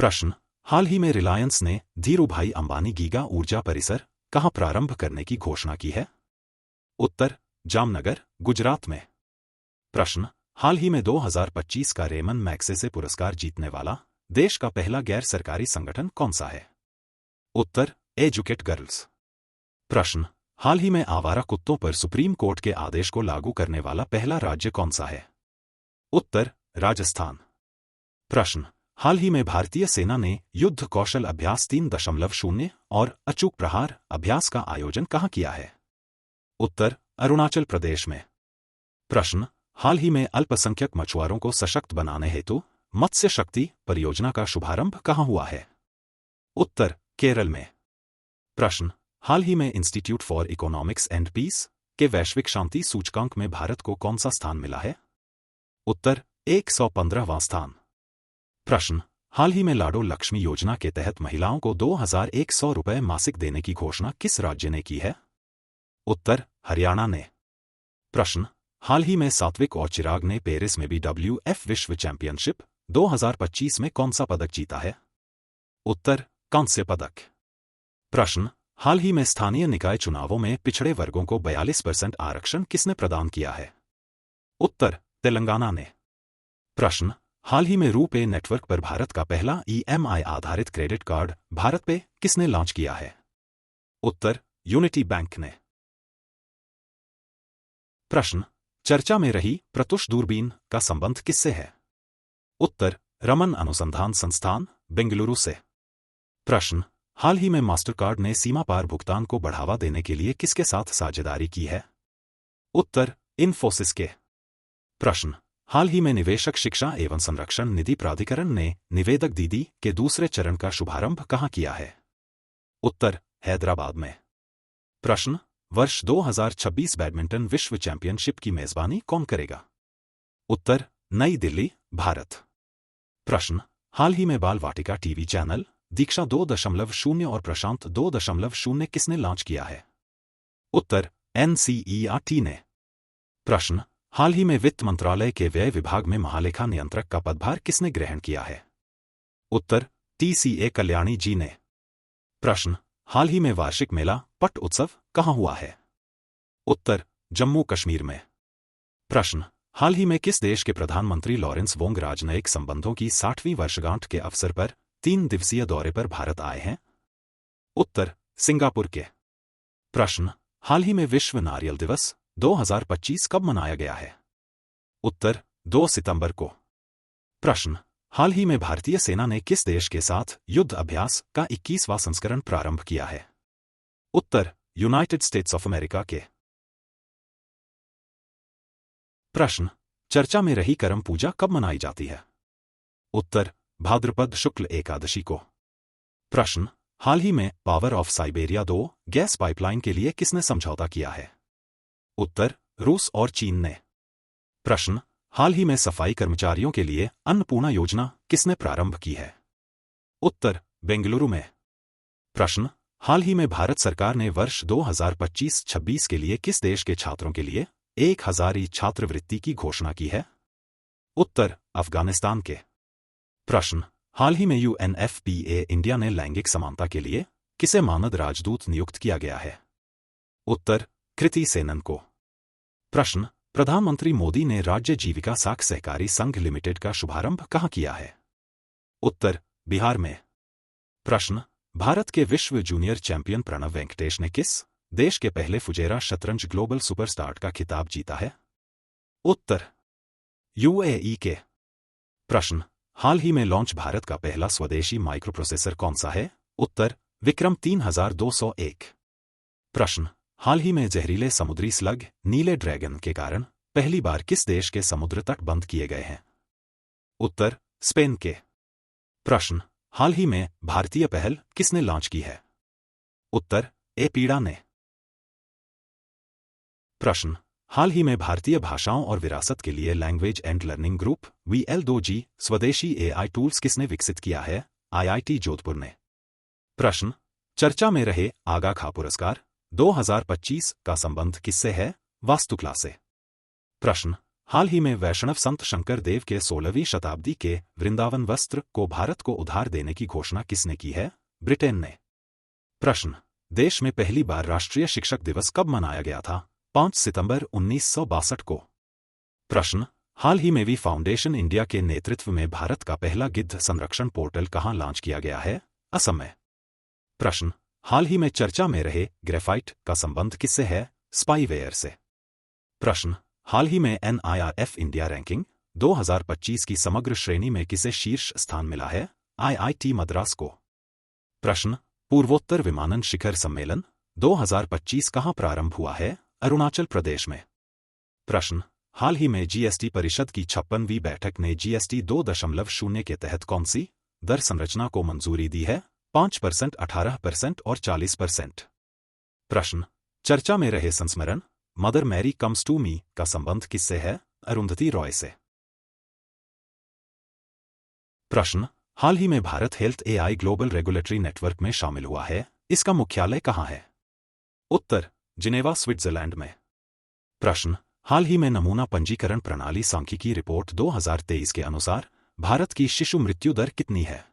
प्रश्न, हाल ही में रिलायंस ने धीरूभाई अंबानी गीगा ऊर्जा परिसर कहाँ प्रारंभ करने की घोषणा की है? उत्तर, जामनगर, गुजरात में। प्रश्न, हाल ही में 2025 का रेमन मैग्सेसे पुरस्कार जीतने वाला देश का पहला गैर सरकारी संगठन कौन सा है? उत्तर, एजुकेट गर्ल्स। प्रश्न, हाल ही में आवारा कुत्तों पर सुप्रीम कोर्ट के आदेश को लागू करने वाला पहला राज्य कौन सा है? उत्तर, राजस्थान। प्रश्न, हाल ही में भारतीय सेना ने युद्ध कौशल अभ्यास 3.0 और अचूक प्रहार अभ्यास का आयोजन कहाँ किया है? उत्तर, अरुणाचल प्रदेश में। प्रश्न, हाल ही में अल्पसंख्यक मछुआरों को सशक्त बनाने हेतु मत्स्य शक्ति परियोजना का शुभारंभ कहाँ हुआ है? उत्तर, केरल में। प्रश्न, हाल ही में institute for economics and peace के वैश्विक शांति सूचकांक में भारत को कौन सा स्थान मिला है? उत्तर, 115वां स्थान। प्रश्न, हाल ही में लाडो लक्ष्मी योजना के तहत महिलाओं को 2100 रुपये मासिक देने की घोषणा किस राज्य ने की है? उत्तर, हरियाणा ने। प्रश्न, हाल ही में सात्विक और चिराग ने पेरिस में BWF विश्व चैंपियनशिप 2025 में कौन सा पदक जीता है? उत्तर, कांस्य पदक। प्रश्न, हाल ही में स्थानीय निकाय चुनावों में पिछड़े वर्गों को 42% आरक्षण किसने प्रदान किया है? उत्तर, तेलंगाना ने। प्रश्न, हाल ही में रूपे नेटवर्क पर भारत का पहला EMI आधारित क्रेडिट कार्ड भारत पे किसने लॉन्च किया है? उत्तर, यूनिटी बैंक ने। प्रश्न, चर्चा में रही प्रत्युष दूरबीन का संबंध किससे है? उत्तर, रमन अनुसंधान संस्थान, बेंगलुरु से। प्रश्न, हाल ही में मास्टरकार्ड ने सीमा पार भुगतान को बढ़ावा देने के लिए किसके साथ साझेदारी की है? उत्तर, इन्फोसिस के। प्रश्न, हाल ही में निवेशक शिक्षा एवं संरक्षण निधि प्राधिकरण ने निवेदक दीदी के दूसरे चरण का शुभारंभ कहाँ किया है? उत्तर, हैदराबाद में। प्रश्न, वर्ष 2026 बैडमिंटन विश्व चैंपियनशिप की मेजबानी कौन करेगा? उत्तर, नई दिल्ली, भारत। प्रश्न, हाल ही में बाल वाटिका टीवी चैनल दीक्षा 2.0 और प्रशांत 2.0 किसने लॉन्च किया है? उत्तर, NCERT ने। प्रश्न, हाल ही में वित्त मंत्रालय के व्यय विभाग में महालेखा नियंत्रक का पदभार किसने ग्रहण किया है? उत्तर, TCA कल्याणी जी ने। प्रश्न, हाल ही में वार्षिक मेला पट उत्सव कहाँ हुआ है? उत्तर, जम्मू कश्मीर में। प्रश्न, हाल ही में किस देश के प्रधानमंत्री लॉरेंस वोंग राजनयिक संबंधों की 60वीं वर्षगांठ के अवसर पर 3 दिवसीय दौरे पर भारत आए हैं? उत्तर, सिंगापुर के। प्रश्न, हाल ही में विश्व नारियल दिवस 2025 कब मनाया गया है? उत्तर, 2 सितंबर को। प्रश्न, हाल ही में भारतीय सेना ने किस देश के साथ युद्ध अभ्यास का 21वां संस्करण प्रारंभ किया है? उत्तर, यूनाइटेड स्टेट्स ऑफ अमेरिका के। प्रश्न, चर्चा में रही करम पूजा कब मनाई जाती है? उत्तर, भाद्रपद शुक्ल एकादशी को। प्रश्न, हाल ही में power of Siberia 2 gas pipeline के लिए किसने समझौता किया है? उत्तर, रूस और चीन ने। प्रश्न, हाल ही में सफाई कर्मचारियों के लिए अन्नपूर्णा योजना किसने प्रारंभ की है? उत्तर, बेंगलुरु में। प्रश्न, हाल ही में भारत सरकार ने वर्ष 2025-26 के लिए किस देश के छात्रों के लिए 1000 छात्रवृत्ति की घोषणा की है? उत्तर, अफगानिस्तान के। प्रश्न, हाल ही में UNFPA इंडिया ने लैंगिक समानता के लिए किसे मानद राजदूत नियुक्त किया गया है? उत्तर, कृति सेनन को। प्रश्न, प्रधानमंत्री मोदी ने राज्य जीविका साख सहकारी संघ लिमिटेड का शुभारंभ कहाँ किया है? उत्तर, बिहार में। प्रश्न, भारत के विश्व जूनियर चैंपियन प्रणव वेंकटेश ने किस देश के पहले फुजेरा शतरंज ग्लोबल सुपरस्टार का खिताब जीता है? उत्तर, UAE के। प्रश्न, हाल ही में लॉन्च भारत का पहला स्वदेशी माइक्रोप्रोसेसर कौन सा है? उत्तर, विक्रम 3201। प्रश्न, हाल ही में जहरीले समुद्री स्लग नीले ड्रैगन के कारण पहली बार किस देश के समुद्र तट बंद किए गए हैं? उत्तर, स्पेन के। प्रश्न, हाल ही में भारतीय पहल किसने लॉन्च की है? उत्तर, एपीडा ने। प्रश्न, हाल ही में भारतीय भाषाओं और विरासत के लिए language and learning group VL2G स्वदेशी AI टूल्स किसने विकसित किया है? IIT जोधपुर ने। प्रश्न, चर्चा में रहे आगा खां पुरस्कार 2025 का संबंध किससे है? वास्तुकला से। प्रश्न, हाल ही में वैष्णव संत शंकर देव के 16वीं शताब्दी के वृंदावन वस्त्र को भारत को उधार देने की घोषणा किसने की है? ब्रिटेन ने। प्रश्न, देश में पहली बार राष्ट्रीय शिक्षक दिवस कब मनाया गया था? 5 सितंबर 1962 को। प्रश्न, हाल ही में वी फाउंडेशन इंडिया के नेतृत्व में भारत का पहला गिद्ध संरक्षण पोर्टल कहां लॉन्च किया गया है? असम में। प्रश्न, हाल ही में चर्चा में रहे ग्रेफाइट का संबंध किससे है? स्पाईवेयर से। प्रश्न, हाल ही में NIRF इंडिया रैंकिंग 2025 की समग्र श्रेणी में किसे शीर्ष स्थान मिला है? IIT मद्रास को। प्रश्न, पूर्वोत्तर विमानन शिखर सम्मेलन 2025 कहां प्रारंभ हुआ है? अरुणाचल प्रदेश में। प्रश्न, हाल ही में GST परिषद की 56वीं बैठक ने GST 2.0 के तहत कौन सी दर संरचना को मंजूरी दी है? 5%, 18% और 40%। प्रश्न, चर्चा में रहे संस्मरण mother Mary comes to me का संबंध किससे है? अरुंधति रॉय से। प्रश्न, हाल ही में Bharat health AI global regulatory network में शामिल हुआ है, इसका मुख्यालय कहां है? उत्तर, जिनेवा स्विट्जरलैंड में। प्रश्न, हाल ही में नमूना पंजीकरण प्रणाली सांख्यिकी रिपोर्ट 2023 के अनुसार भारत की शिशु मृत्यु दर कितनी है?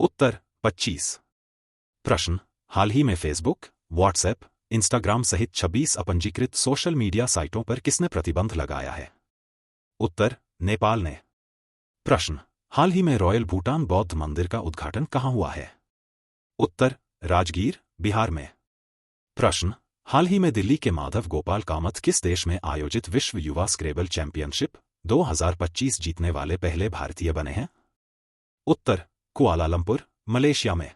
उत्तर, 25। प्रश्न, हाल ही में फेसबुक, व्हाट्सएप, इंस्टाग्राम सहित 26 अपंजीकृत सोशल मीडिया साइटों पर किसने प्रतिबंध लगाया है? उत्तर, नेपाल ने। प्रश्न, हाल ही में रॉयल भूटान बौद्ध मंदिर का उद्घाटन कहां हुआ है? उत्तर, राजगीर, बिहार में। प्रश्न, हाल ही में दिल्ली के माधव गोपाल कामत किस देश में आयोजित विश्व युवा स्क्रेबल चैंपियनशिप 2025 जीतने वाले पहले भारतीय बने हैं? उत्तर, कुआलालंपुर, मलेशिया में।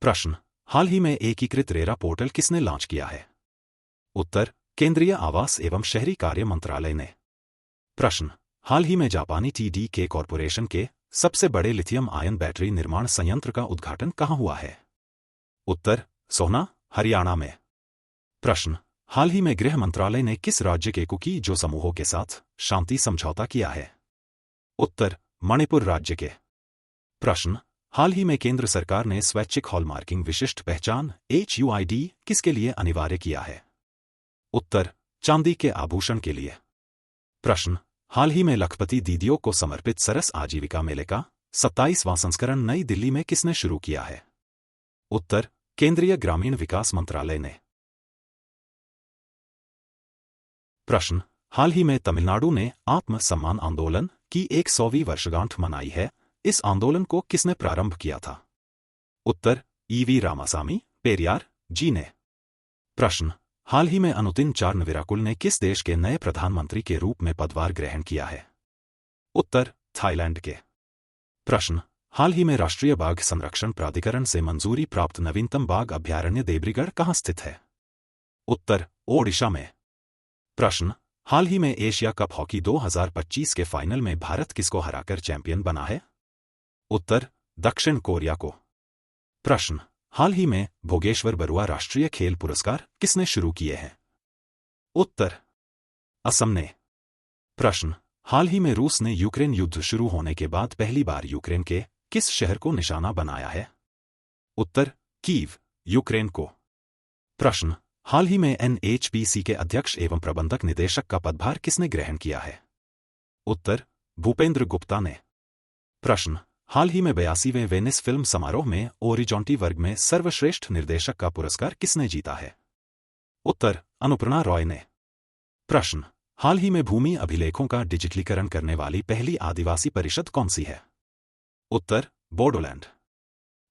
प्रश्न, हाल ही में एकीकृत रेरा पोर्टल किसने लॉन्च किया है? उत्तर, केंद्रीय आवास एवं शहरी कार्य मंत्रालय ने। प्रश्न, हाल ही में जापानी TDK कॉरपोरेशन के सबसे बड़े लिथियम आयन बैटरी निर्माण संयंत्र का उद्घाटन कहां हुआ है? उत्तर, सोहना, हरियाणा में। प्रश्न, हाल ही में गृह मंत्रालय ने किस राज्य के कुकी-जो समूहों के साथ शांति समझौता किया है? उत्तर, मणिपुर राज्य के। प्रश्न, हाल ही में केंद्र सरकार ने स्वैच्छिक हॉलमार्किंग विशिष्ट पहचान HUID किसके लिए अनिवार्य किया है? उत्तर, चांदी के आभूषण के लिए। प्रश्न, हाल ही में लखपति दीदियों को समर्पित सरस आजीविका मेले का 27वां संस्करण नई दिल्ली में किसने शुरू किया है? उत्तर, केंद्रीय ग्रामीण विकास मंत्रालय ने। प्रश्न, हाल ही में तमिलनाडु ने आत्म सम्मान आंदोलन की 100वीं वर्षगांठ मनाई है, इस आंदोलन को किसने प्रारंभ किया था? उत्तर, EV रामासामी, पेरियार जी ने। प्रश्न, हाल ही में अनुतिन चारनविराकुल ने किस देश के नए प्रधानमंत्री के रूप में पदभार ग्रहण किया है? उत्तर, थाईलैंड के। प्रश्न, हाल ही में राष्ट्रीय बाघ संरक्षण प्राधिकरण से मंजूरी प्राप्त नवीनतम बाघ अभयारण्य देब्रीगढ़ कहां स्थित है? उत्तर, ओडिशा में। प्रश्न, हाल ही में एशिया कप हॉकी 2025 के फाइनल में भारत किसको हराकर चैंपियन बना है? उत्तर, दक्षिण कोरिया को। प्रश्न, हाल ही में भोगेश्वर बरुआ राष्ट्रीय खेल पुरस्कार किसने शुरू किए हैं? उत्तर, असम ने। प्रश्न, हाल ही में रूस ने यूक्रेन युद्ध शुरू होने के बाद पहली बार यूक्रेन के किस शहर को निशाना बनाया है? उत्तर, कीव, यूक्रेन को। प्रश्न, हाल ही में NHPC के अध्यक्ष एवं प्रबंधक निदेशक का पदभार किसने ग्रहण किया है? उत्तर, भूपेंद्र गुप्ता ने। प्रश्न, हाल ही में 82वें वेनिस फिल्म समारोह में ओरिजोंटी वर्ग में सर्वश्रेष्ठ निर्देशक का पुरस्कार किसने जीता है? उत्तर, अनुप्रणा रॉय ने। प्रश्न, हाल ही में भूमि अभिलेखों का डिजिटलीकरण करने वाली पहली आदिवासी परिषद कौन सी है? उत्तर, बोडोलैंड।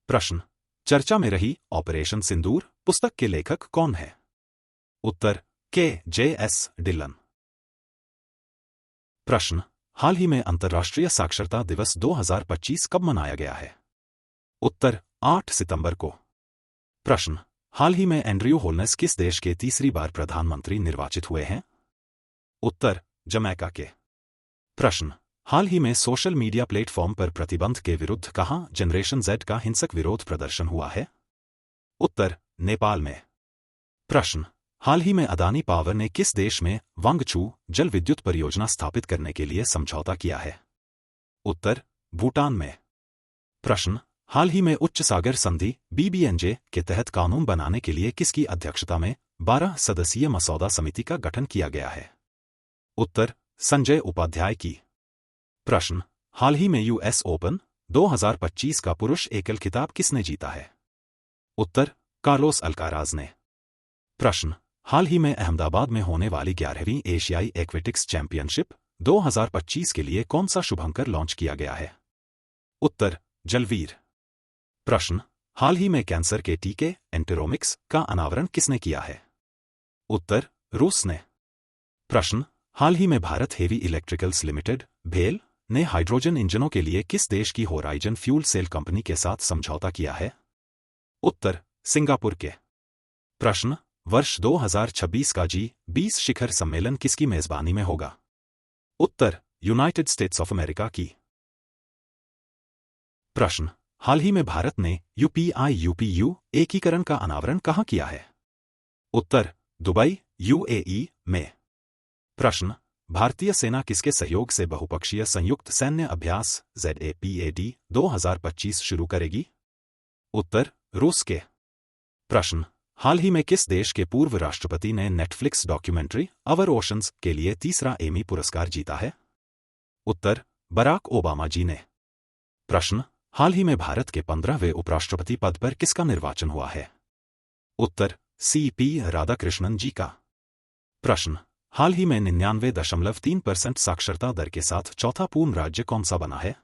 प्रश्न, चर्चा में रही ऑपरेशन सिंदूर पुस्तक के लेखक कौन है? उत्तर, KJS डिलन। प्रश्न, हाल ही में अंतर्राष्ट्रीय साक्षरता दिवस 2025 कब मनाया गया है? उत्तर, 8 सितंबर को। प्रश्न, हाल ही में एंड्रयू होल्नेस किस देश के तीसरी बार प्रधानमंत्री निर्वाचित हुए हैं? उत्तर, जमैका के। प्रश्न, हाल ही में सोशल मीडिया प्लेटफॉर्म पर प्रतिबंध के विरुद्ध कहां जनरेशन Z का हिंसक विरोध प्रदर्शन हुआ है? उत्तर, नेपाल में। प्रश्न, हाल ही में अदानी पावर ने किस देश में वांगचू जल विद्युत परियोजना स्थापित करने के लिए समझौता किया है? उत्तर, भूटान में। प्रश्न, हाल ही में उच्च सागर संधि BBNJ के तहत कानून बनाने के लिए किसकी अध्यक्षता में 12 सदस्यीय मसौदा समिति का गठन किया गया है? उत्तर, संजय उपाध्याय की। प्रश्न, हाल ही में यूएस ओपन 2025 का पुरुष एकल खिताब किसने जीता है? उत्तर, कार्लोस अल्काराज ने। प्रश्न, हाल ही में अहमदाबाद में होने वाली 11वीं एशियाई एक्वेटिक्स चैंपियनशिप 2025 के लिए कौन सा शुभंकर लॉन्च किया गया है? उत्तर, जलवीर। प्रश्न, हाल ही में कैंसर के टीके एंटेरोमिक्स का अनावरण किसने किया है? उत्तर, रूस ने। प्रश्न, हाल ही में भारत हेवी इलेक्ट्रिकल्स लिमिटेड भेल ने हाइड्रोजन इंजनों के लिए किस देश की होराइजन फ्यूल सेल कंपनी के साथ समझौता किया है? उत्तर, सिंगापुर के। प्रश्न, वर्ष 2026 का G20 शिखर सम्मेलन किसकी मेजबानी में होगा? उत्तर, यूनाइटेड स्टेट्स ऑफ अमेरिका की। प्रश्न, हाल ही में भारत ने UPI-UPU एकीकरण का अनावरण कहां किया है? उत्तर, दुबई, UAE में। प्रश्न, भारतीय सेना किसके सहयोग से बहुपक्षीय संयुक्त सैन्य अभ्यास ZAPAD 2025 शुरू करेगी? उत्तर, रूस के। प्रश्न, हाल ही में किस देश के पूर्व राष्ट्रपति ने नेटफ्लिक्स डॉक्यूमेंट्री अवर ओशंस के लिए तीसरा एमी पुरस्कार जीता है? उत्तर, बराक ओबामा जी ने। प्रश्न, हाल ही में भारत के 15वें उपराष्ट्रपति पद पर किसका निर्वाचन हुआ है? उत्तर, CP राधाकृष्णन जी का। प्रश्न, हाल ही में 99.3% साक्षरता दर के साथ चौथा पूर्ण राज्य कौन सा बना है?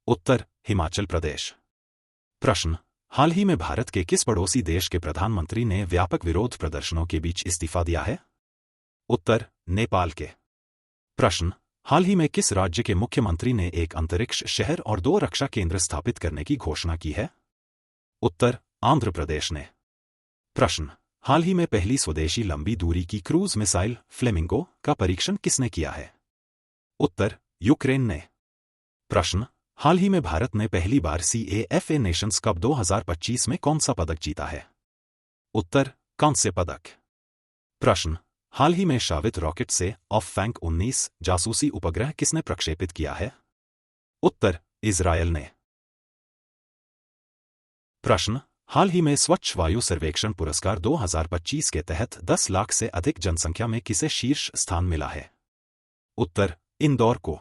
उत्तर, हिमाचल प्रदेश। प्रश्न, हाल ही में भारत के किस पड़ोसी देश के प्रधानमंत्री ने व्यापक विरोध प्रदर्शनों के बीच इस्तीफा दिया है? उत्तर, नेपाल के। प्रश्न, हाल ही में किस राज्य के मुख्यमंत्री ने एक अंतरिक्ष शहर और 2 रक्षा केंद्र स्थापित करने की घोषणा की है? उत्तर, आंध्र प्रदेश ने। प्रश्न, हाल ही में पहली स्वदेशी लंबी दूरी की क्रूज मिसाइल फ्लेमिंगो का परीक्षण किसने किया है? उत्तर, यूक्रेन ने। प्रश्न, हाल ही में भारत ने पहली बार CAFA नेशंस कप 2025 में कौन सा पदक जीता है? उत्तर, कांस्य पदक। प्रश्न, हाल ही में शावित रॉकेट से ऑफ-फैंक 19 जासूसी उपग्रह किसने प्रक्षेपित किया है? उत्तर, इजरायल ने। प्रश्न, हाल ही में स्वच्छ वायु सर्वेक्षण पुरस्कार 2025 के तहत 10 लाख से अधिक जनसंख्या में किसे शीर्ष स्थान मिला है? उत्तर, इंदौर को।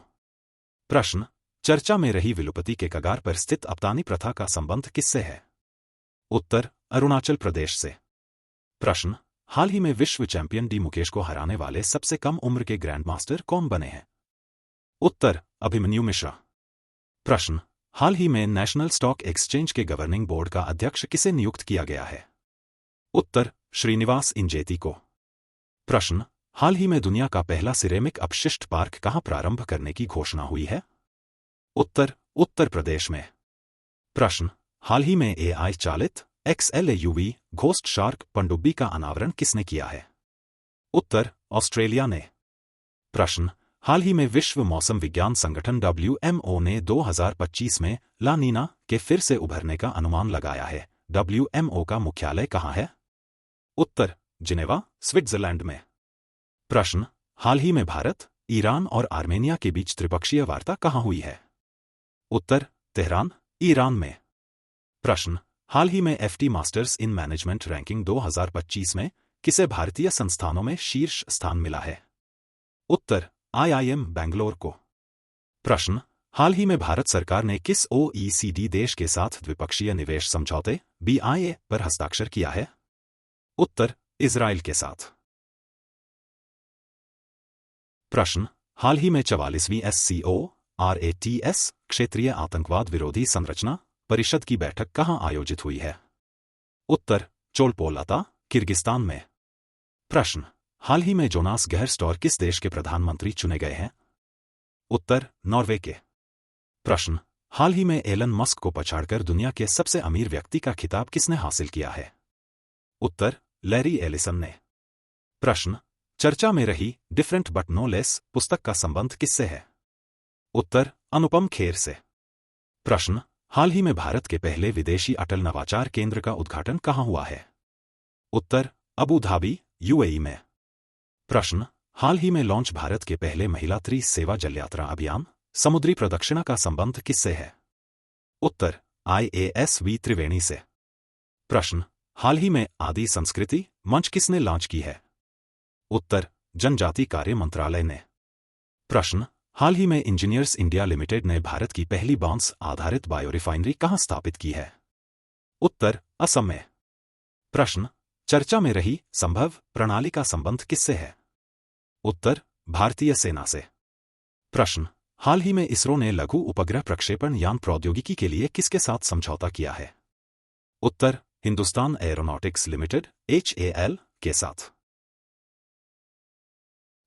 प्रश्न, चर्चा में रही विलुप्ति के कगार पर स्थित अपतानी प्रथा का संबंध किससे है? उत्तर, अरुणाचल प्रदेश से। प्रश्न, हाल ही में विश्व चैंपियन डी मुकेश को हराने वाले सबसे कम उम्र के ग्रैंडमास्टर कौन बने हैं? उत्तर, अभिमन्यु मिश्रा। प्रश्न, हाल ही में नेशनल स्टॉक एक्सचेंज के गवर्निंग बोर्ड का अध्यक्ष किसे नियुक्त किया गया है? उत्तर, श्रीनिवास इंजेती को। प्रश्न, हाल ही में दुनिया का पहला सिरेमिक अपशिष्ट पार्क कहां प्रारंभ करने की घोषणा हुई है? उत्तर, उत्तर प्रदेश में। प्रश्न, हाल ही में AI चालित XLAUV घोस्ट शार्क पनडुब्बी का अनावरण किसने किया है? उत्तर, ऑस्ट्रेलिया ने। प्रश्न, हाल ही में विश्व मौसम विज्ञान संगठन WMO ने 2025 में ला नीना के फिर से उभरने का अनुमान लगाया है। WMO का मुख्यालय कहां है? उत्तर, जिनेवा, स्विट्जरलैंड में। प्रश्न, हाल ही में भारत, ईरान और आर्मेनिया के बीच त्रिपक्षीय वार्ता कहां हुई है? उत्तर, तेहरान, ईरान में। प्रश्न, हाल ही में FT masters in management ranking 2025 में किसे भारतीय संस्थानों में शीर्ष स्थान मिला है? उत्तर, IIM बैंगलोर को। प्रश्न, हाल ही में भारत सरकार ने किस OECD देश के साथ द्विपक्षीय निवेश समझौते BIA पर हस्ताक्षर किया है? उत्तर, इजराइल के साथ। प्रश्न, हाल ही में 44वीं SCORATS क्षेत्रीय आतंकवाद विरोधी संरचना परिषद की बैठक कहां आयोजित हुई है? उत्तर, चोलपोलाता, किर्गिस्तान में। प्रश्न, हाल ही में जोनास गहरस्टोर किस देश के प्रधानमंत्री चुने गए हैं? उत्तर, नॉर्वे के। प्रश्न, हाल ही में एलन मस्क को पछाड़कर दुनिया के सबसे अमीर व्यक्ति का खिताब किसने हासिल किया है? उत्तर, लैरी एलिसन ने। प्रश्न, चर्चा में रही डिफरेंट बट नो लेस पुस्तक का संबंध किससे है? उत्तर, अनुपम खेर से। प्रश्न, हाल ही में भारत के पहले विदेशी अटल नवाचार केंद्र का उद्घाटन कहां हुआ है? उत्तर, अबू धाबी, UAE में। प्रश्न, हाल ही में लॉन्च भारत के पहले महिला त्रिसेवा जल यात्रा अभियान समुद्री प्रदक्षिणा का संबंध किससे है? उत्तर, IASV त्रिवेणी से। प्रश्न, हाल ही में आदि संस्कृति मंच किसने लॉन्च की है? उत्तर, जनजाति कार्य मंत्रालय ने। प्रश्न, हाल ही में इंजीनियर्स इंडिया लिमिटेड ने भारत की पहली बांस आधारित बायोरिफाइनरी कहां स्थापित की है? उत्तर, असम में। प्रश्न, चर्चा में रही संभव प्रणाली का संबंध किससे है? उत्तर, भारतीय सेना से। प्रश्न, हाल ही में इसरो ने लघु उपग्रह प्रक्षेपण यान प्रौद्योगिकी के लिए किसके साथ समझौता किया है? उत्तर, हिंदुस्तान एरोनॉटिक्स लिमिटेड HAL के साथ।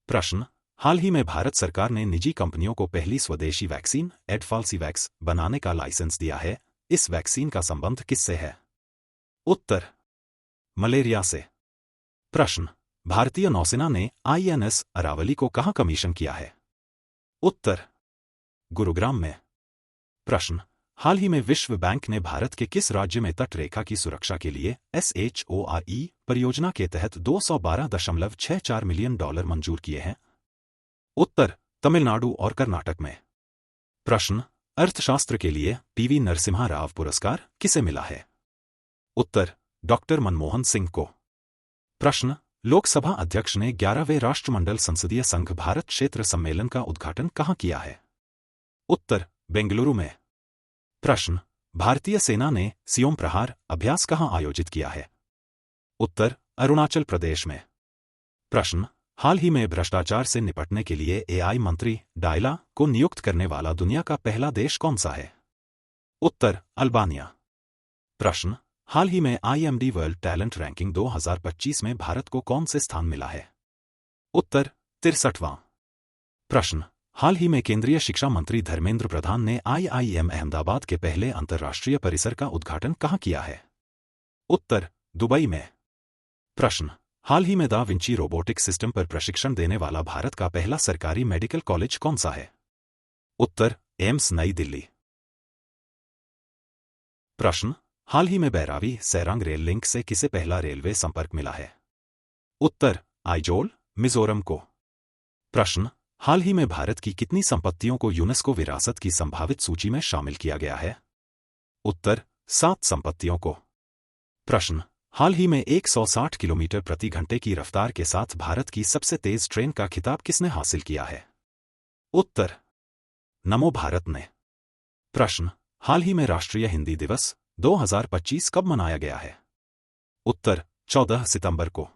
प्रश्न, हाल ही में भारत सरकार ने निजी कंपनियों को पहली स्वदेशी वैक्सीन एडफाल्सीवैक्स बनाने का लाइसेंस दिया है। इस वैक्सीन का संबंध किससे है? उत्तर, मलेरिया से। प्रश्न, भारतीय नौसेना ने INS अरावली को कहां कमीशन किया है? उत्तर, गुरुग्राम में। प्रश्न, हाल ही में विश्व बैंक ने भारत के किस राज्य में तट रेखा की सुरक्षा के लिए SHORE परियोजना के तहत $212.64 मिलियन मंजूर किए हैं? उत्तर, तमिलनाडु और कर्नाटक में। प्रश्न, अर्थशास्त्र के लिए PV नरसिम्हा राव पुरस्कार किसे मिला है? उत्तर, डॉक्टर मनमोहन सिंह को। प्रश्न, लोकसभा अध्यक्ष ने 11वें राष्ट्रमंडल संसदीय संघ भारत क्षेत्र सम्मेलन का उद्घाटन कहां किया है? उत्तर, बेंगलुरु में। प्रश्न, भारतीय सेना ने सियोम प्रहार अभ्यास कहां आयोजित किया है? उत्तर, अरुणाचल प्रदेश में। प्रश्न, हाल ही में भ्रष्टाचार से निपटने के लिए AI मंत्री डायला को नियुक्त करने वाला दुनिया का पहला देश कौन सा है? उत्तर, अल्बानिया। प्रश्न, हाल ही में IMD वर्ल्ड टैलेंट रैंकिंग 2025 में भारत को कौन से स्थान मिला है? उत्तर, 63वां। प्रश्न, हाल ही में केंद्रीय शिक्षा मंत्री धर्मेंद्र प्रधान ने IIM अहमदाबाद के पहले अंतर्राष्ट्रीय परिसर का उद्घाटन कहां किया है? उत्तर, दुबई में। प्रश्न, हाल ही में दा विंची रोबोटिक सिस्टम पर प्रशिक्षण देने वाला भारत का पहला सरकारी मेडिकल कॉलेज कौन सा है? उत्तर, एम्स नई दिल्ली। प्रश्न, हाल ही में बैरावी सैरांग रेल लिंक से किसे पहला रेलवे संपर्क मिला है? उत्तर, आइजोल, मिजोरम को। प्रश्न, हाल ही में भारत की कितनी संपत्तियों को यूनेस्को विरासत की संभावित सूची में शामिल किया गया है? उत्तर, 7 संपत्तियों को। प्रश्न, हाल ही में 160 किलोमीटर प्रति घंटे की रफ्तार के साथ भारत की सबसे तेज ट्रेन का खिताब किसने हासिल किया है? उत्तर, नमो भारत ने। प्रश्न, हाल ही में राष्ट्रीय हिंदी दिवस 2025 कब मनाया गया है? उत्तर, 14 सितंबर को।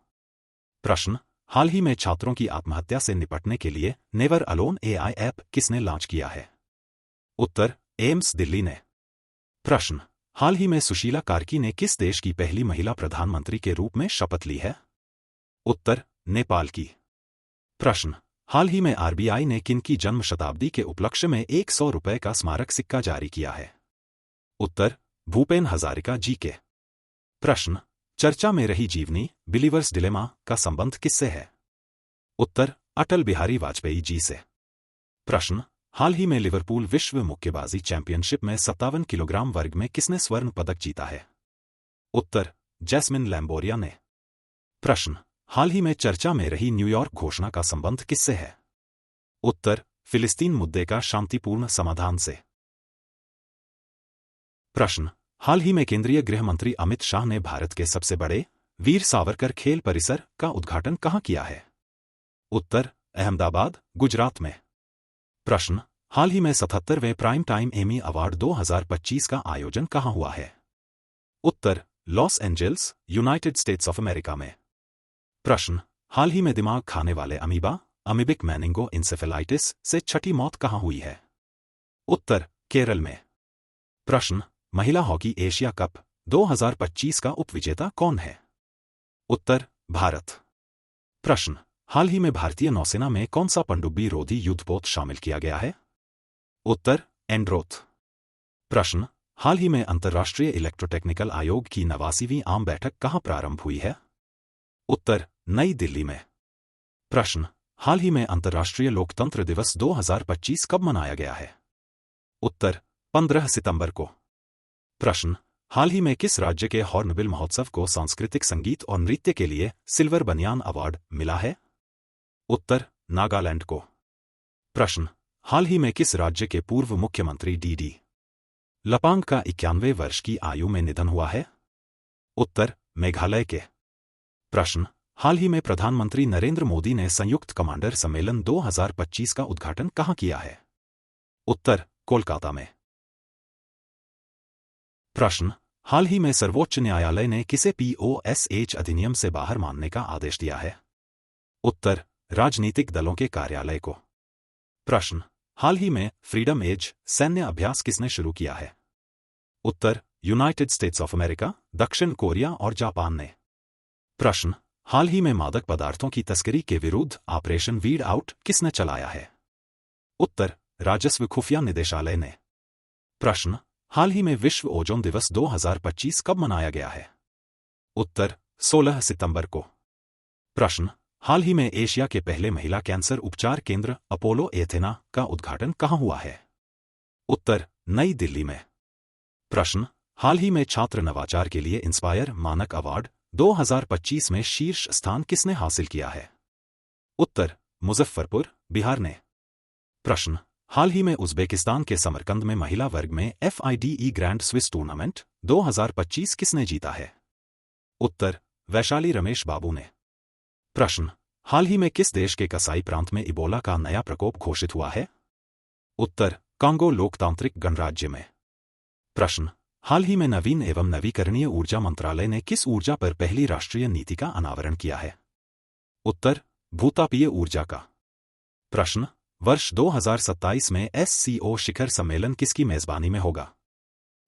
प्रश्न, हाल ही में छात्रों की आत्महत्या से निपटने के लिए नेवर अलोन AI ऐप किसने लॉन्च किया है? उत्तर, एम्स दिल्ली ने। प्रश्न, हाल ही में सुशीला कार्की ने किस देश की पहली महिला प्रधानमंत्री के रूप में शपथ ली है? उत्तर, नेपाल की। प्रश्न, हाल ही में RBI ने किन की जन्म शताब्दी के उपलक्ष्य में 100 रुपये का स्मारक सिक्का जारी किया है? उत्तर, भूपेन हजारिका जी के। प्रश्न, चर्चा में रही जीवनी बिलीवर्स डिलेमा का संबंध किससे है? उत्तर, अटल बिहारी वाजपेयी जी से। प्रश्न, हाल ही में लिवरपूल विश्व मुक्केबाजी चैंपियनशिप में 57 किलोग्राम वर्ग में किसने स्वर्ण पदक जीता है? उत्तर, जैस्मिन लैम्बोरिया ने। प्रश्न, हाल ही में चर्चा में रही न्यूयॉर्क घोषणा का संबंध किससे है? उत्तर, फिलिस्तीन मुद्दे का शांतिपूर्ण समाधान से। प्रश्न, हाल ही में केंद्रीय गृह मंत्री अमित शाह ने भारत के सबसे बड़े वीर सावरकर खेल परिसर का उद्घाटन कहां किया है? उत्तर, अहमदाबाद, गुजरात में। प्रश्न, हाल ही में 77वें प्राइम टाइम एमी अवार्ड 2025 का आयोजन कहां हुआ है? उत्तर, Los Angeles, United States of America में। प्रश्न, हाल ही में दिमाग खाने वाले अमीबा अमीबिक मेनिंगो इंसेफेलाइटिस से छठी मौत कहां हुई है? उत्तर, केरल में। प्रश्न, महिला हॉकी एशिया कप 2025 का उपविजेता कौन है? उत्तर, भारत। प्रश्न, हाल ही में भारतीय नौसेना में कौन सा पनडुब्बी रोधी युद्धपोत शामिल किया गया है? उत्तर, एंड्रोथ। प्रश्न, हाल ही में अंतर्राष्ट्रीय इलेक्ट्रोटेक्निकल आयोग की 89वीं आम बैठक कहां प्रारंभ हुई है? उत्तर, नई दिल्ली में। प्रश्न, हाल ही में अंतर्राष्ट्रीय लोकतंत्र दिवस 2025 कब मनाया गया है? उत्तर, 15 सितंबर को। प्रश्न, हाल ही में किस राज्य के हॉर्नबिल महोत्सव को सांस्कृतिक संगीत और नृत्य के लिए सिल्वर बनियान अवार्ड मिला है? उत्तर, नागालैंड को। प्रश्न, हाल ही में किस राज्य के पूर्व मुख्यमंत्री DD लपांग का 91वें वर्ष की आयु में निधन हुआ है? उत्तर, मेघालय के। प्रश्न, हाल ही में प्रधानमंत्री नरेंद्र मोदी ने संयुक्त कमांडर सम्मेलन 2025 का उद्घाटन कहाँ किया है? उत्तर, कोलकाता में। प्रश्न, हाल ही में सर्वोच्च न्यायालय ने किसे POSH अधिनियम से बाहर मानने का आदेश दिया है? उत्तर, राजनीतिक दलों के कार्यालय को। प्रश्न, हाल ही में फ्रीडम एज सैन्य अभ्यास किसने शुरू किया है? उत्तर, यूनाइटेड स्टेट्स ऑफ अमेरिका, दक्षिण कोरिया और जापान ने। प्रश्न, हाल ही में मादक पदार्थों की तस्करी के विरुद्ध ऑपरेशन वीड आउट किसने चलाया है? उत्तर, राजस्व खुफिया निदेशालय ने। प्रश्न, हाल ही में विश्व ओजोन दिवस 2025 कब मनाया गया है? उत्तर, 16 सितंबर को। प्रश्न, हाल ही में एशिया के पहले महिला कैंसर उपचार केंद्र अपोलो एथेना का उद्घाटन कहाँ हुआ है? उत्तर, नई दिल्ली में। प्रश्न, हाल ही में छात्र नवाचार के लिए इंस्पायर मानक अवार्ड 2025 में शीर्ष स्थान किसने हासिल किया है? उत्तर, मुजफ्फरपुर, बिहार ने। प्रश्न, हाल ही में उज़्बेकिस्तान के समरकंद में महिला वर्ग में FIDE ग्रैंड स्विस टूर्नामेंट 2025 किसने जीता है? उत्तर, वैशाली रमेश बाबू ने। प्रश्न, हाल ही में किस देश के कसाई प्रांत में इबोला का नया प्रकोप घोषित हुआ है? उत्तर, कांगो लोकतांत्रिक गणराज्य में। प्रश्न, हाल ही में नवीन एवं नवीकरणीय ऊर्जा मंत्रालय ने किस ऊर्जा पर पहली राष्ट्रीय नीति का अनावरण किया है? उत्तर, भूतापीय ऊर्जा का। प्रश्न, वर्ष 2027 में SCO शिखर सम्मेलन किसकी मेजबानी में होगा?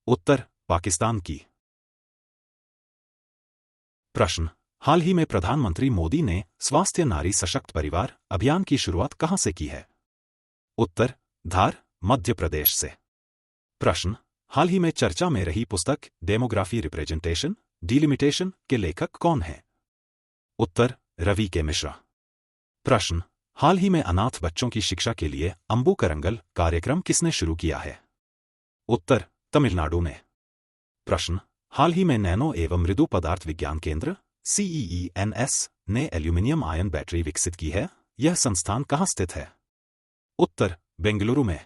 उत्तर, पाकिस्तान की। प्रश्न, हाल ही में प्रधानमंत्री मोदी ने स्वास्थ्य नारी सशक्त परिवार अभियान की शुरुआत कहां से की है? उत्तर, धार, मध्य प्रदेश से। प्रश्न, हाल ही में चर्चा में रही पुस्तक डेमोग्राफी रिप्रेजेंटेशन डिलिमिटेशन के लेखक कौन हैं? उत्तर, रवि के मिश्रा। प्रश्न, हाल ही में अनाथ बच्चों की शिक्षा के लिए अंबु करंगल कार्यक्रम किसने शुरू किया है? उत्तर, तमिलनाडु ने। प्रश्न, हाल ही में नैनो एवं मृदु पदार्थ विज्ञान केंद्र CEENS ने एल्यूमिनियम आयन बैटरी विकसित की है, यह संस्थान कहाँ स्थित है? उत्तर, बेंगलुरु में।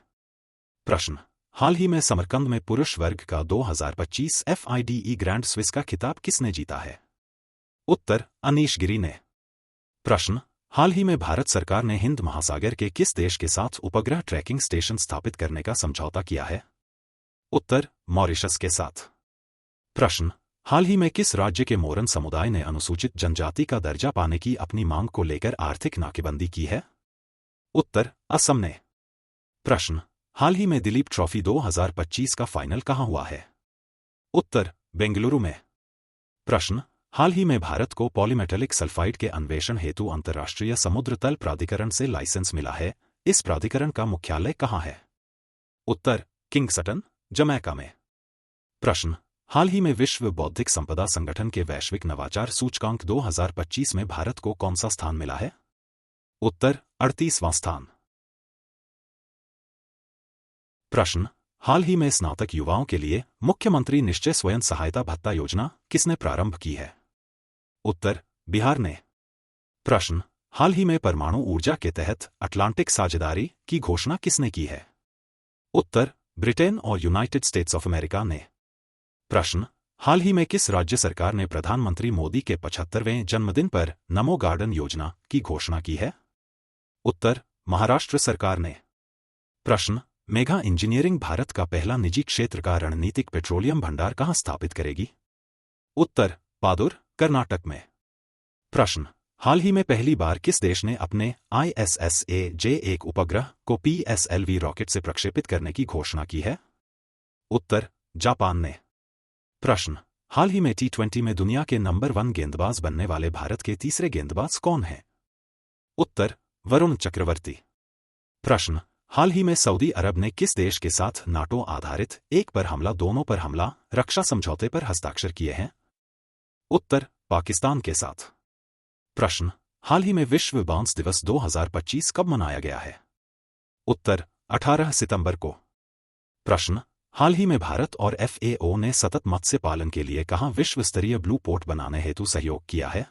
प्रश्न, हाल ही में समरकंद में पुरुष वर्ग का 2025 FIDE ग्रैंड स्विस का खिताब किसने जीता है? उत्तर, अनीश गिरी ने। प्रश्न, हाल ही में भारत सरकार ने हिंद महासागर के किस देश के साथ उपग्रह ट्रैकिंग स्टेशन स्थापित करने का समझौता किया है? उत्तर, मॉरिशस के साथ। प्रश्न, हाल ही में किस राज्य के मोरन समुदाय ने अनुसूचित जनजाति का दर्जा पाने की अपनी मांग को लेकर आर्थिक नाकेबंदी की है? उत्तर, असम ने। प्रश्न, हाल ही में दिलीप ट्रॉफी 2025 का फाइनल कहां हुआ है? उत्तर, बेंगलुरु में। प्रश्न, हाल ही में भारत को पॉलीमेटेलिक सल्फाइड के अन्वेषण हेतु अंतर्राष्ट्रीय समुद्र तल प्राधिकरण से लाइसेंस मिला है, इस प्राधिकरण का मुख्यालय कहां है? उत्तर, किंगस्टन, जमैका में। प्रश्न, हाल ही में विश्व बौद्धिक संपदा संगठन के वैश्विक नवाचार सूचकांक 2025 में भारत को कौन सा स्थान मिला है? उत्तर, 38वां स्थान। प्रश्न, हाल ही में स्नातक युवाओं के लिए मुख्यमंत्री निश्चय स्वयं सहायता भत्ता योजना किसने प्रारंभ की है? उत्तर, बिहार ने। प्रश्न, हाल ही में परमाणु ऊर्जा के तहत अटलांटिक साझेदारी की घोषणा किसने की है? उत्तर, ब्रिटेन और यूनाइटेड स्टेट्स ऑफ अमेरिका ने। प्रश्न, हाल ही में किस राज्य सरकार ने प्रधानमंत्री मोदी के 75वें जन्मदिन पर नमो गार्डन योजना की घोषणा की है? उत्तर, महाराष्ट्र सरकार ने। प्रश्न, मेगा इंजीनियरिंग भारत का पहला निजी क्षेत्र का रणनीतिक पेट्रोलियम भंडार कहां स्थापित करेगी? उत्तर, पादुर, कर्नाटक में। प्रश्न, हाल ही में पहली बार किस देश ने अपने ISSA-J1 उपग्रह को PSLV रॉकेट से प्रक्षेपित करने की घोषणा की है? उत्तर, जापान ने। प्रश्न, हाल ही में T20 में दुनिया के नंबर 1 गेंदबाज बनने वाले भारत के तीसरे गेंदबाज कौन हैं? उत्तर, वरुण चक्रवर्ती। प्रश्न, हाल ही में सऊदी अरब ने किस देश के साथ नाटो आधारित एक पर हमला दोनों पर हमला रक्षा समझौते पर हस्ताक्षर किए हैं? उत्तर, पाकिस्तान के साथ। प्रश्न, हाल ही में विश्व बांस दिवस 2025 कब मनाया गया है? उत्तर, 18 सितंबर को। प्रश्न, हाल ही में भारत और FAO ने सतत मत्स्य पालन के लिए कहां विश्व स्तरीय ब्लू पोर्ट बनाने हेतु सहयोग किया है?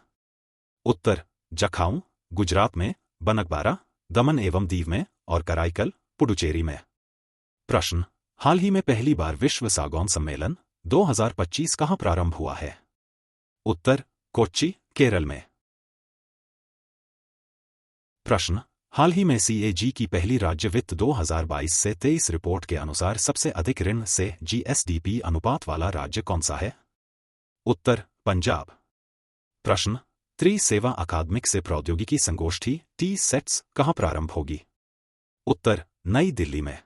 उत्तर, जखाऊ, गुजरात में, बनकबारा, दमन एवं दीव में और कराईकल, पुडुचेरी में। प्रश्न, हाल ही में पहली बार विश्व सागौन सम्मेलन 2025 कहां प्रारंभ हुआ है? उत्तर, कोच्चि, केरल में। प्रश्न, हाल ही में सीएजी की पहली राज्य वित्त 2022 से 23 रिपोर्ट के अनुसार सबसे अधिक ऋण से जीएसडीपी अनुपात वाला राज्य कौन सा है? उत्तर, पंजाब। प्रश्न, त्रिसेवा अकादमिक से प्रौद्योगिकी संगोष्ठी टी सेट्स कहाँ प्रारंभ होगी? उत्तर, नई दिल्ली में।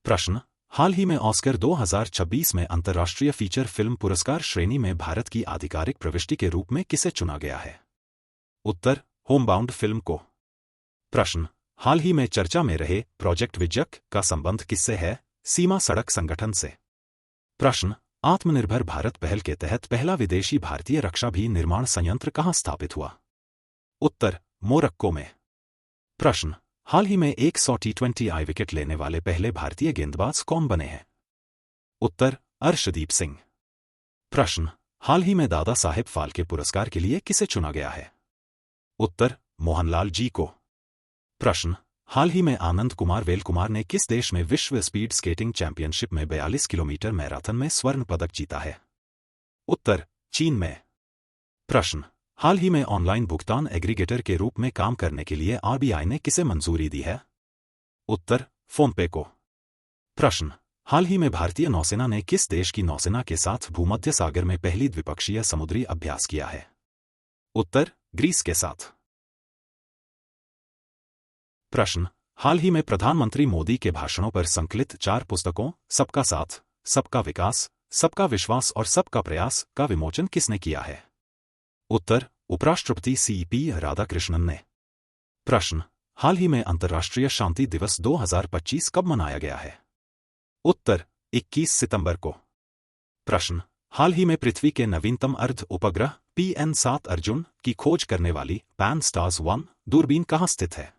प्रश्न, हाल ही में ऑस्कर 2026 में अंतर्राष्ट्रीय फीचर फिल्म पुरस्कार श्रेणी में भारत की आधिकारिक प्रविष्टि के रूप में किसे चुना गया है? उत्तर, होमबाउंड फिल्म को। प्रश्न, हाल ही में चर्चा में रहे प्रोजेक्ट विजय का संबंध किससे है? सीमा सड़क संगठन से। प्रश्न, आत्मनिर्भर भारत पहल के तहत पहला विदेशी भारतीय रक्षा भी निर्माण संयंत्र कहाँ स्थापित हुआ? उत्तर, मोरक्को में। प्रश्न, हाल ही में 100 T20 आई विकेट लेने वाले पहले भारतीय गेंदबाज कौन बने हैं? उत्तर, अर्शदीप सिंह। प्रश्न, हाल ही में दादा साहेब फाल्के पुरस्कार के लिए किसे चुना गया है? उत्तर, मोहनलाल जी को। प्रश्न, हाल ही में आनंद कुमार वेलकुमार ने किस देश में विश्व स्पीड स्केटिंग चैंपियनशिप में 42 किलोमीटर मैराथन में स्वर्ण पदक जीता है? उत्तर, चीन में। प्रश्न, हाल ही में ऑनलाइन भुगतान एग्रीगेटर के रूप में काम करने के लिए आरबीआई ने किसे मंजूरी दी है? उत्तर, फोनपे को। प्रश्न, हाल ही में भारतीय नौसेना ने किस देश की नौसेना के साथ भूमध्य सागर में पहली द्विपक्षीय समुद्री अभ्यास किया है? उत्तर, ग्रीस के साथ। प्रश्न, हाल ही में प्रधानमंत्री मोदी के भाषणों पर संकलित 4 पुस्तकों सबका साथ, सबका विकास, सबका विश्वास और सबका प्रयास का विमोचन किसने किया है? उत्तर, उपराष्ट्रपति सीपी राधाकृष्णन ने। प्रश्न, हाल ही में अंतर्राष्ट्रीय शांति दिवस 2025 कब मनाया गया है? उत्तर, 21 सितंबर को। प्रश्न, हाल ही में पृथ्वी के नवीनतम अर्ध उपग्रह PN7 अर्जुन की खोज करने वाली PanSTARRS-1 दूरबीन कहाँ स्थित है?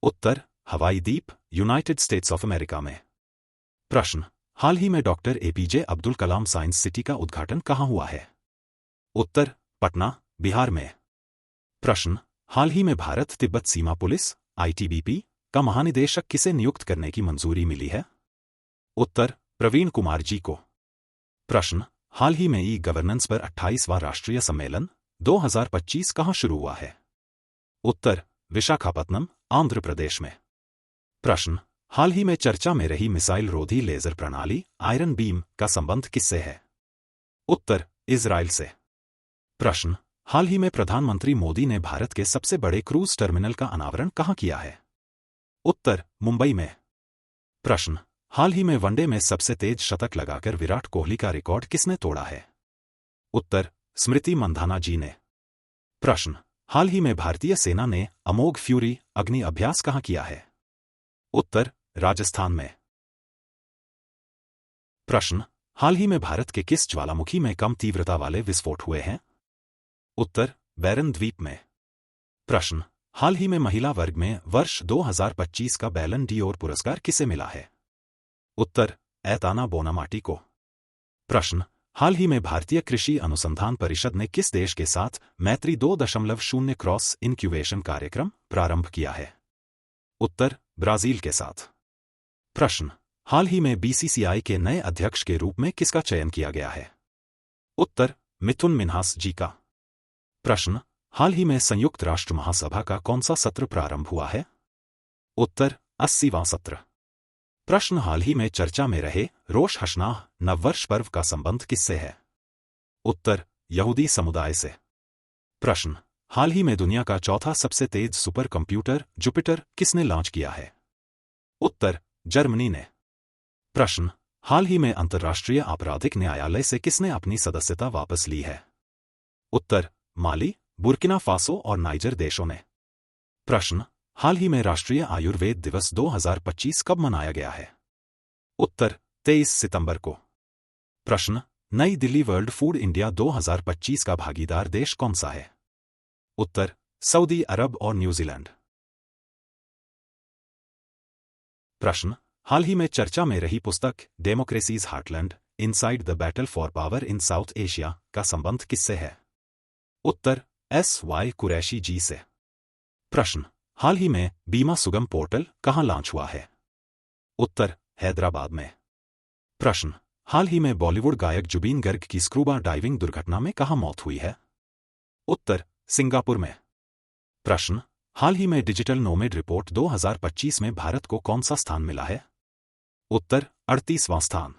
उत्तर, हवाई द्वीप, यूनाइटेड स्टेट्स ऑफ अमेरिका में। प्रश्न, हाल ही में doctor APJ Abdul Kalam science city का उद्घाटन कहाँ हुआ है? उत्तर, पटना, बिहार में। प्रश्न, हाल ही में भारत तिब्बत सीमा पुलिस ITBP का महानिदेशक किसे नियुक्त करने की मंजूरी मिली है? उत्तर, प्रवीण कुमार जी को। प्रश्न, हाल ही में ई-गवर्नेंस पर 28वां राष्ट्रीय सम्मेलन 2025 कहाँ शुरू हुआ है? उत्तर, विशाखापत्तनम, आंध्र प्रदेश में। प्रश्न, हाल ही में चर्चा में रही मिसाइल रोधी लेजर प्रणाली आयरन बीम का संबंध किससे है? उत्तर, इजराइल से। प्रश्न, हाल ही में प्रधानमंत्री मोदी ने भारत के सबसे बड़े क्रूज टर्मिनल का अनावरण कहाँ किया है? उत्तर, मुंबई में। प्रश्न, हाल ही में वनडे में सबसे तेज शतक लगाकर विराट कोहली का रिकॉर्ड किसने तोड़ा है? उत्तर, स्मृति मंधाना जी ने। प्रश्न, हाल ही में भारतीय सेना ने अमोघ फ्यूरी अग्नि अभ्यास कहाँ किया है? उत्तर, राजस्थान में। प्रश्न, हाल ही में भारत के किस ज्वालामुखी में कम तीव्रता वाले विस्फोट हुए हैं? उत्तर, बैरन द्वीप में। प्रश्न, हाल ही में महिला वर्ग में वर्ष 2025 का बैलन डीओर पुरस्कार किसे मिला है? उत्तर, ऐताना बोनामाटी को। प्रश्न, हाल ही में भारतीय कृषि अनुसंधान परिषद ने किस देश के साथ मैत्री 2.0 क्रॉस इनक्यूबेशन कार्यक्रम प्रारंभ किया है? उत्तर, ब्राजील के साथ। प्रश्न, हाल ही में BCCI के नए अध्यक्ष के रूप में किसका चयन किया गया है? उत्तर, मिथुन मिन्हास जी का। प्रश्न, हाल ही में संयुक्त राष्ट्र महासभा का कौन सा सत्र प्रारंभ हुआ है? उत्तर, 80वां सत्र। प्रश्न, हाल ही में चर्चा में रहे रोश हशनाह नववर्ष पर्व का संबंध किससे है? उत्तर, यहूदी समुदाय से। प्रश्न, हाल ही में दुनिया का चौथा सबसे तेज सुपर कंप्यूटर जुपिटर किसने लॉन्च किया है? उत्तर, जर्मनी ने। प्रश्न, हाल ही में अंतर्राष्ट्रीय आपराधिक न्यायालय से किसने अपनी सदस्यता वापस ली है? उत्तर, माली, बुर्किना फासो और नाइजर देशों ने। प्रश्न, हाल ही में राष्ट्रीय आयुर्वेद दिवस 2025 कब मनाया गया है? उत्तर, 23 सितंबर को। प्रश्न, नई दिल्ली वर्ल्ड फूड इंडिया 2025 का भागीदार देश कौन सा है? उत्तर, सऊदी अरब और न्यूजीलैंड। प्रश्न, हाल ही में चर्चा में रही पुस्तक democracies heartland inside the battle for power in south Asia का संबंध किससे है? उत्तर, SY कुरैशी जी से। प्रश्न, हाल ही में बीमा सुगम पोर्टल कहाँ लॉन्च हुआ है? उत्तर, हैदराबाद में। प्रश्न, हाल ही में बॉलीवुड गायक जुबीन गर्ग की स्कूबा डाइविंग दुर्घटना में कहाँ मौत हुई है? उत्तर, सिंगापुर में। प्रश्न, हाल ही में डिजिटल नोमेड रिपोर्ट 2025 में भारत को कौन सा स्थान मिला है? उत्तर 38वां स्थान।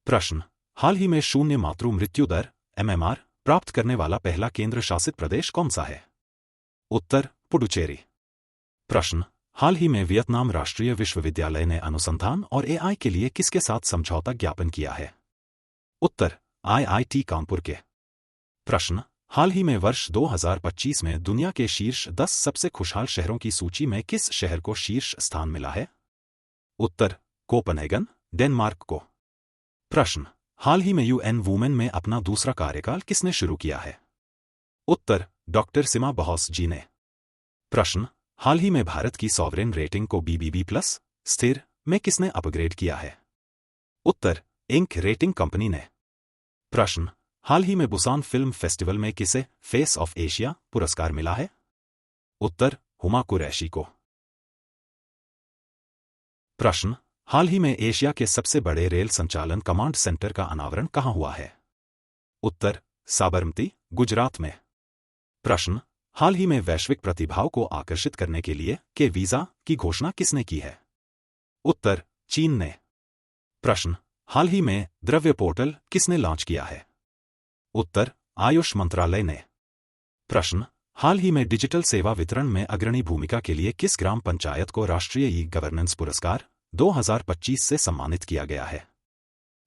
प्रश्न, हाल ही में शून्य मातृ मृत्यु दर MMR प्राप्त करने वाला पहला केंद्र शासित प्रदेश कौन सा है? उत्तर पुडुचेरी। प्रश्न, हाल ही में वियतनाम राष्ट्रीय विश्वविद्यालय ने अनुसंधान और AI के लिए किसके साथ समझौता ज्ञापन किया है? उत्तर IIT कानपुर के। प्रश्न, हाल ही में वर्ष 2025 में दुनिया के शीर्ष 10 सबसे खुशहाल शहरों की सूची में किस शहर को शीर्ष स्थान मिला है? उत्तर कोपनहेगन, डेनमार्क को। प्रश्न, हाल ही में UN वुमेन में अपना दूसरा कार्यकाल किसने शुरू किया है? उत्तर डॉक्टर सीमा बहौस जी ने। प्रश्न, हाल ही में भारत की सॉवरेन रेटिंग को BBB+ स्थिर में किसने अपग्रेड किया है? उत्तर इंक रेटिंग कंपनी ने। प्रश्न, हाल ही में बुसान फिल्म फेस्टिवल में किसे फेस ऑफ एशिया पुरस्कार मिला है? उत्तर हुमा कुरैशी को। प्रश्न, हाल ही में एशिया के सबसे बड़े रेल संचालन कमांड सेंटर का अनावरण कहां हुआ है? उत्तर साबरमती, गुजरात में। प्रश्न, हाल ही में वैश्विक प्रतिभाओं को आकर्षित करने के लिए के वीजा की घोषणा किसने की है? उत्तर चीन ने। प्रश्न, हाल ही में द्रव्य पोर्टल किसने लॉन्च किया है? उत्तर आयुष मंत्रालय ने। प्रश्न, हाल ही में डिजिटल सेवा वितरण में अग्रणी भूमिका के लिए किस ग्राम पंचायत को राष्ट्रीय ई-गवर्नेंस पुरस्कार 2025 से सम्मानित किया गया है?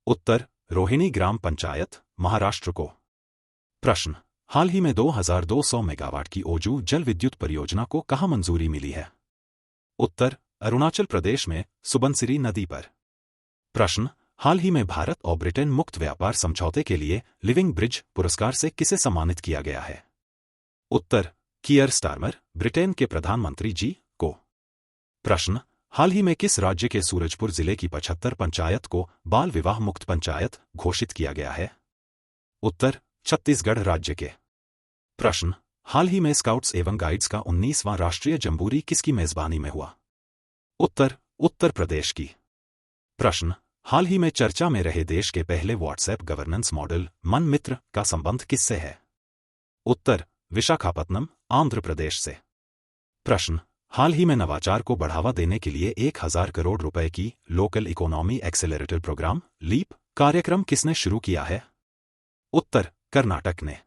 उत्तर रोहिणी ग्राम पंचायत, महाराष्ट्र को। प्रश्न, हाल ही में 2200 मेगावाट की ओजू जल विद्युत परियोजना को कहां मंजूरी मिली है? उत्तर अरुणाचल प्रदेश में सुबनसिरी नदी पर। प्रश्न, हाल ही में भारत और ब्रिटेन मुक्त व्यापार समझौते के लिए लिविंग ब्रिज पुरस्कार से किसे सम्मानित किया गया है? उत्तर कीयर स्टारमर, ब्रिटेन के प्रधानमंत्री जी को। प्रश्न, हाल ही में किस राज्य के सूरजपुर जिले की 75 पंचायत को बाल विवाह मुक्त पंचायत घोषित किया गया है? उत्तर छत्तीसगढ़ राज्य के। प्रश्न, हाल ही में स्काउट्स एवं गाइड्स का 19वां राष्ट्रीय जंबूरी किसकी मेजबानी में हुआ? उत्तर उत्तर प्रदेश की। प्रश्न, हाल ही में चर्चा में रहे देश के पहले व्हाट्सएप गवर्नेंस मॉडल मन मित्र का संबंध किससे है? उत्तर विशाखापत्तनम, आंध्र प्रदेश से। प्रश्न, हाल ही में नवाचार को बढ़ावा देने के लिए 1000 करोड़ रुपए की local economy accelerator programme leap कार्यक्रम किसने शुरू किया है? उत्तर कर्नाटक ने।